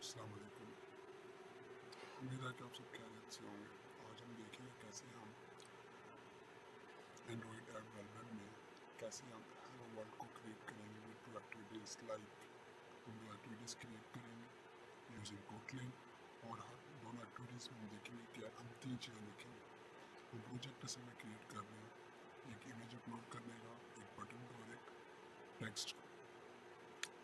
अस्सलाम वालेकुम। उम्मीद है कि आप सब खैरियत से होंगे। आज हम देखेंगे कैसे हम एंड्रॉइड ऐप डेवलपमेंट में कैसे हम हेलो वर्ल्ड को क्रिएट करेंगे विद टू एक्टिविटीज़ लाइक हम दो एक्टिविटीज़ क्रिएट करेंगे यूजिंग कोटलिन और हर दोनों एक्टिविटीज़ में हम देखेंगे कि हम तीन चीज़ें देखेंगे। हम प्रोजेक्ट असल में क्रिएट कर रहे हैं एक इमेज अपलोड करने का, एक बटन का और एक टेक्स्ट का।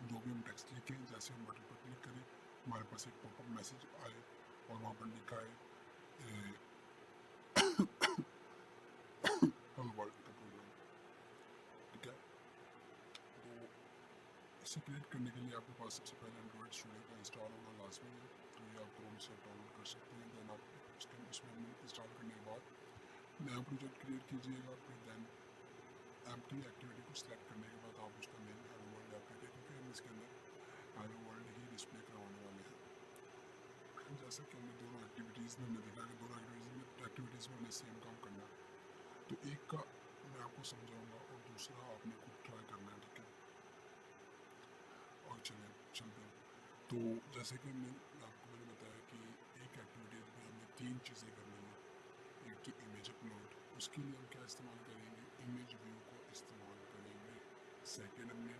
जो भी हम टेक्स्ट लिखें, जैसे हम बटन पर क्लिक करें हमारे पास एक पॉपअप मैसेज आए और वहाँ पर लिखा है हेलो वर्ल्ड का प्रोग्राम। ठीक है, तो इसे क्रिएट करने के लिए आपके पास सबसे पहले एंड्रॉइड स्टूडियो का इंस्टॉल होना लाजमी है। तो ये आप क्रोम से डाउनलोड कर सकते हैं। दैन आप उसमें इंस्टॉल करने के बाद नया प्रोजेक्ट क्रिएट कीजिएगा। फिर दैन एम्प्टी एक्टिविटी को सिलेक्ट करने के बाद आप उसका नेम हेलो वर्ल्ड रख देंगे क्योंकि हम इसके अंदर हेलो वर्ल्ड ही डिस्प्ले करवाने वाले हैं। जैसा कि हमने दोनों एक्टिविटीज़ में हमने देखा कि दोनों एक्टिविटीज़ में हमें सेम काम करना है। तो एक का मैं आपको समझाऊंगा और दूसरा आपने खुद ट्राई करना है। ठीक है, और चलते हैं। तो जैसे कि मैंने बताया कि एक एक्टिविटीज़ में हमें तीन चीज़ें करनी है। एक कि इमेज अपलोड, उसके लिए हम क्या इस्तेमाल करेंगे, इमेज व्यू को इस्तेमाल करेंगे। सेकेंड हमने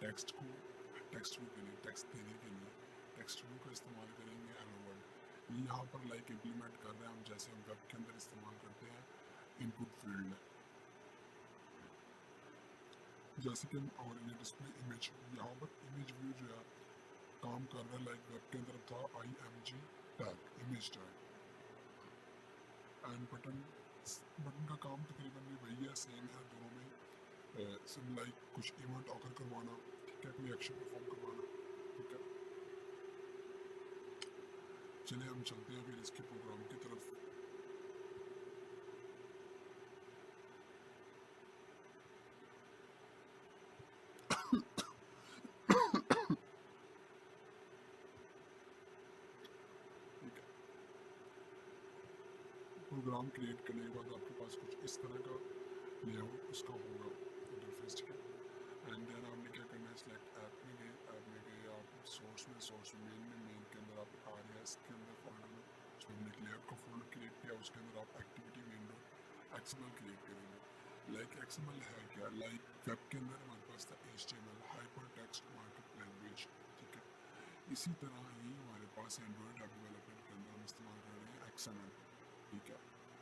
टेक्स्ट व्यू के लिए, टेक्स्ट देने के लिए टेक्स्ट व्यू का इस्तेमाल करेंगे हेलो वर्ल्ड। ये यहाँ पर लाइक इम्प्लीमेंट कर रहे हैं हम, जैसे हम वेब के अंदर इस्तेमाल करते हैं इनपुट फील्ड है। जैसे कि और ये डिस्प्ले इमेज, यहाँ पर इमेज व्यू जो है काम कर रहा है लाइक वेब के अंदर था IMG tag, image tag. And button का काम तकरीबन भी वही है, सेम है दोनों में। सिम लाइक कुछ इवेंट ऑकर करवाना, ठीक है, कोई एक्शन परफॉर्म करवाना। ठीक है, चलिए हम चलते हैं फिर इसके प्रोग्राम की तरफ। ठीक है, प्रोग्राम क्रिएट करने के बाद आपके पास कुछ इस तरह का लेआउट उसका होगा इंटरफेस। ठीक है, एंड देन आपने क्या करना है, सिलेक्ट ऐप में गए आप सोर्स में मेन के अंदर आप RS के अंदर फोल्डर में उसमें हमने एक लेआउट का फोल्डर क्रिएट किया। उसके अंदर आप activity main dot XML create करेंगे। लाइक XML है क्या, लाइक वेब के अंदर हमारे पास था HTML, hyper text markup language. ठीक है, इसी तरह ही हमारे पास एंड्रॉयड ऐप डेवलपमेंट के अंदर हम इस्तेमाल कर रहे हैं XML। ठीक है,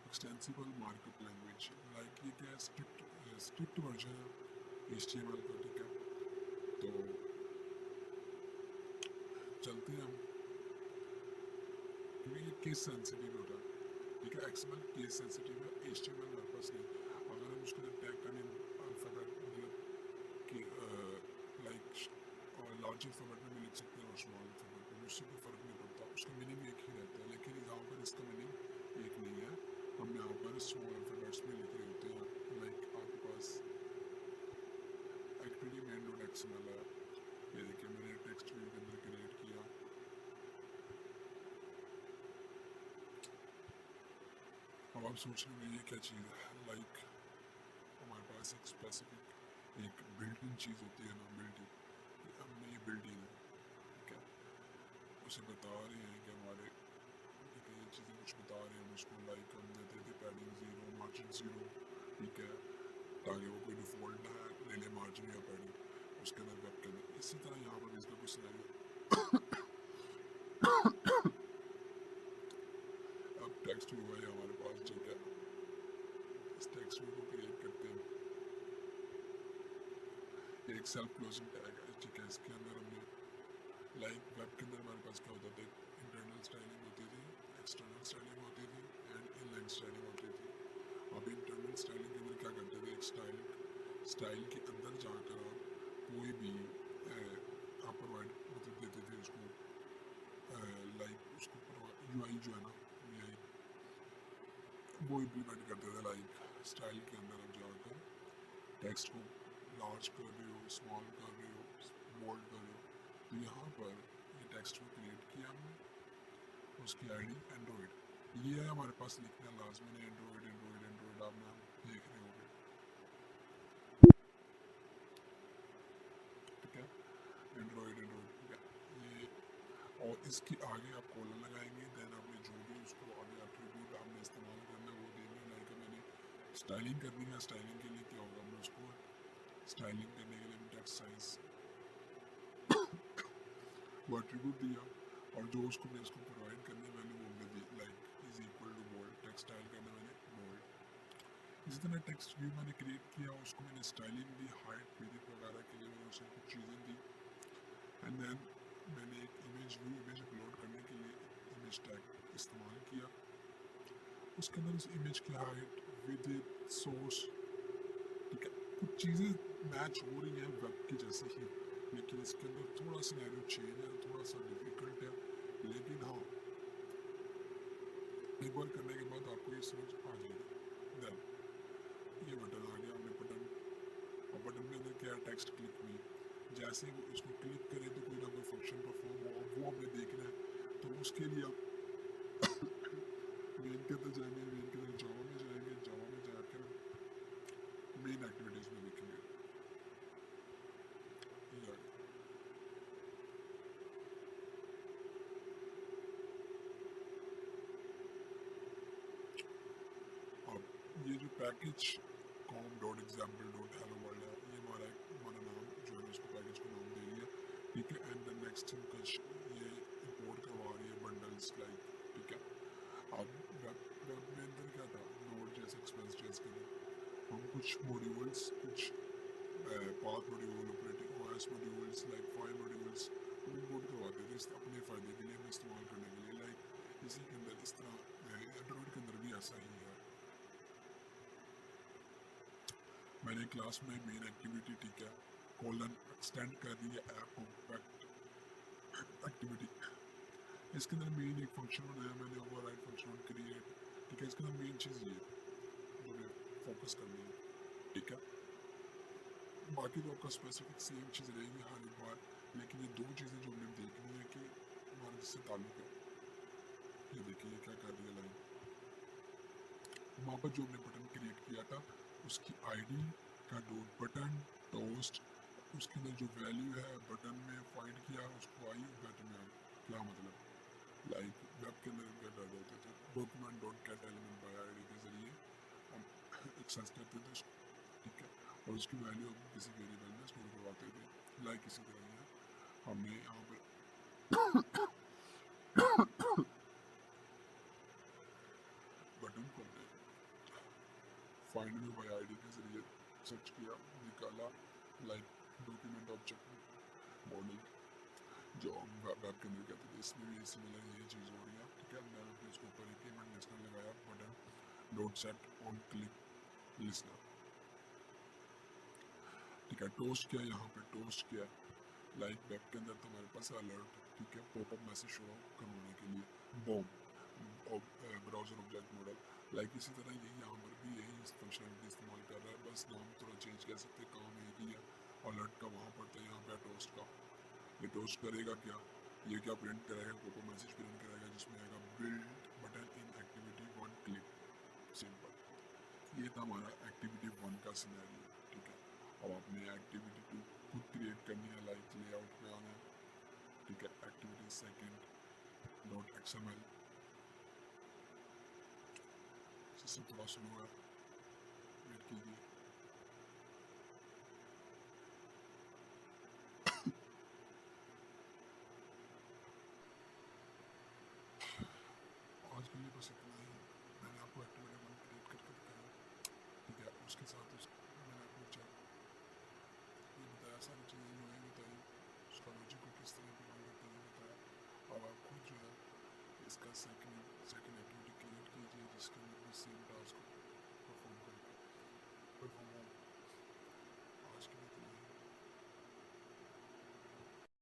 एक्सटेंसिबल मार्कअप लैंग्वेज, लाइक ये क्या है, स्ट्रिक्ट वर्जन है HTML का। ठीक है, तो चलते हैं हम, क्योंकि ये केस सेंसिटिव होता है। ठीक है, XML केस सेंसिटिव है, HTML हमारे पास नहीं। अगर हम उसके अंदर टैग का नेम अल्फाबेट मतलब कि लाइक लार्ज अल्फाबेट में भी लिख सकते हैं और स्मॉल अल्फाबेट में, उससे कोई फ़र्क नहीं पड़ता, उसका मीनिंग एक ही रहता है। लेकिन यहाँ पर इसका मीनिंग एक नहीं है, हम यहाँ पर स्मॉल अल्फाबेट्स में लिख रहे होते हैं। लाइक आपके पास एक्टिविटी मेन डॉट XML है, ये देखिए मैंने टेक्स्ट व्यू के अंदर क्रिएट किया। अब आप सोच रहे होंगे ये क्या चीज़ है, लाइक हमारे पास एक स्पेसिफिक एक बिल्ट इन चीज़ होती है ना, बिल्ट इन, हमने ये बिल्ट इन है। ठीक है, उसे बता रहे हैं कि हमारे ये चीज़ें कुछ बता रहे हैं उसको, लाइक हम देते थे पैडिंग 0, मार्जिन 0। ठीक है, ताकि वो कोई डिफ़ॉल्ट ना ले ले मार्जिन या पैडिंग उसके अंदर वेब के अंदर। इसी तरह यहाँ पर इसका कुछ सिनेरियो अब टेक्स्ट व्यू है हमारे पास। ठीक है, इस टेक्स्ट व्यू को क्रिएट करते हैं, एक सेल्फ क्लोजिंग टैग है। ठीक है, इसके अंदर हमने लाइक वेब के अंदर हमारे पास क्या होता था, इंटरनल स्टाइलिंग होती थी, एक्सटर्नल स्टाइलिंग होती थी एंड इनलाइन स्टाइलिंग होती थी। अब इंटरनल स्टाइलिंग के अंदर क्या करते थे, एक स्टाइल के अंदर जाकर आप कोई भी आप प्रोवाइड मतलब देते थे उसको, लाइक उसको UI जो है ना, UI वो इम्प्लीमेंट करते थे। लाइक स्टाइल के अंदर आप जाकर टेक्स्ट को लार्ज कर रहे हो, स्मॉल कर रहे हो, बोल्ड कर रहे हो। तो यहाँ पर ये टेक्स्ट को क्रिएट किया हमने, उसकी ID एंड्रॉयड, ये है हमारे पास लिखना लाजमी है, एंड्रॉयड एंड्रॉयड एंड्रॉयड आप नाम देख रहे होंगे। ठीक है, एंड्रॉयड एंड्रॉयड। ठीक है, ये और इसके आगे आप कॉलर लगाएंगे, देन आपने जो भी उसको आगे एट्रीब्यूट आपने इस्तेमाल करना है वो देंगे। लाइक मैंने स्टाइलिंग करनी है, स्टाइलिंग के लिए क्या होगा, मैं उसको स्टाइलिंग करने के लिए टेक्स्ट साइज वो एट्रीब्यूट दिया, और जो उसको मैं इसको प्रोवाइड करने वैल्यू वो हमने दी, like is equal to bold. Text style करना मैंने बोल्ड। इसी तरह टेक्स्ट व्यू मैंने क्रिएट किया, उसको मैंने स्टाइलिंग दी, हाइट विड्थ वगैरह के लिए मैंने उसको कुछ चीज़ें दी। एंड देन मैंने एक इमेज व्यू, इमेज अपलोड करने के लिए इमेज टैग इस्तेमाल किया। उसके अंदर उस इमेज की हाइट, विड्थ, सोर्स, ठीक है, कुछ चीज़ें मैच हो रही हैं वेब की जैसे ही, लेकिन इसके अंदर थोड़ा सिनेरियो चेंज है, थोड़ा सा डिफिकल्ट है। लेकिन हाँ, एक बार करने के बाद आपको ये समझ आ जाएगी। देन ये बटन आ गया, हमने बटन, और बटन के अंदर क्या है, टेक्स्ट क्लिक में जैसे ही उसको क्लिक करें तो कोई ना कोई फंक्शन परफॉर्म हो, वो हमें देखना है। तो उसके लिए आप मेन के अंदर जाएंगे, मेन के अंदर जावा में जाएंगे, जावा में जाकर मेन एक्टिविटीज़ में देखेंगे। ये आ गया। अब ये जो package com dot example dot hello world है, ये हमारा नाम जो है उसको पैकेज को नाम दे दिया, ठीक है। एंड द नेक्स्ट ये इंपोर्ट करवा रही है बंडल्स, लाइक, ठीक है। अब वेब में अंदर क्या था, नोड जैसे एक्सपेंस चेंज करें हम, कुछ मॉड्यूल्स, कुछ path module, operating OS modules, like file modules import करवाते थे अपने फ़ायदे के लिए, हमें इस्तेमाल करने के लिए। लाइक इसी के अंदर इस तरह एंड्रॉइड के अंदर भी ऐसा ही है। मैंने क्लास में मेन एक्टिविटी, ठीक है, कॉलन एक्सटेंड कर दी है ऐप कॉम्पैक्ट एक्टिविटी। इसके अंदर मेन एक फंक्शन बनाया मैंने, ओवरराइड फंक्शन क्रिएट, ठीक है। इसके अंदर मेन चीज़ ये जो हमें फोकस करनी है, ठीक है। बाकी तो आपका स्पेसिफिक सेम चीज़ रहेगी हर एक बार, लेकिन ये दो चीज़ें जो हमने देखनी है कि हमारा जिससे ताल्लुक है। ये देखिए ये क्या कर रही है लाइन, वहाँ पर जो हमने बटन क्रिएट किया था उसकी आईडी का डॉट बटन टोस्ट, उसके अंदर जो वैल्यू है बटन में फाइंड किया, उसको आई बटन में आई। क्या मतलब, लाइक वेब के अंदर क्या कर देते थे, document dot gate element by ID के जरिए हम एक्सेस करते थे उसको, ठीक है, और उसकी वैल्यू हम किसी वेरिएबल में स्टोर करवाते थे। लाइक इसी तरह ही है, हमने यहाँ पर बटन को हमने फाइंड मी बाय आईडी के जरिए सर्च किया, निकाला, लाइक डॉक्यूमेंट ऑब्जेक्ट मॉडल जो हम वेब के अंदर कहते थे, इसमें भी सिमिलर ये चीज़ हो रही है, ठीक है। मैंने फिर इसके ऊपर एक इवेंट लिस्नर लगाया, button dot set on click listener, ठीक है। टोस्ट किया, यहाँ पे टोस्ट किया, लाइक वेब के अंदर तो हमारे पास अलर्ट, ठीक है, पॉपअप मैसेज शो करवाने के लिए, BOM browser object model, like इसी तरह यही यहाँ पर भी यही फंक्शनलिटी इस्तेमाल कर रहा है, बस नाम थोड़ा चेंज कर सकते हैं, काम एक ही है। अलर्ट का वहाँ पर था, यहाँ पे टोस्ट का। ये टोस्ट करेगा क्या, ये क्या प्रिंट करेगा, पॉपअप मैसेज प्रिंट करेगा जिसमें आएगा build button in activity 1 click, simple. ये था हमारा एक्टिविटी 1 का सिनेरियो, ठीक है। अब आपने एक्टिविटी 2 खुद क्रिएट करनी है, लाइक लेआउट पे आना है, ठीक है। Activity second dot XML, system थोड़ा स्लो है, वेट कीजिए। आज के लिए बस इतना ही, मैंने आपको एक्टिविटी 1 क्रिएट करके दिखाया, ठीक है। उसके साथ मैंने आपको ये बताया, सारी चीज़ें जो है बताई, उसका लॉजिक को किस तरह इस्तेमाल करते हैं बताया। अब आप खुद जो है इसका सेकंड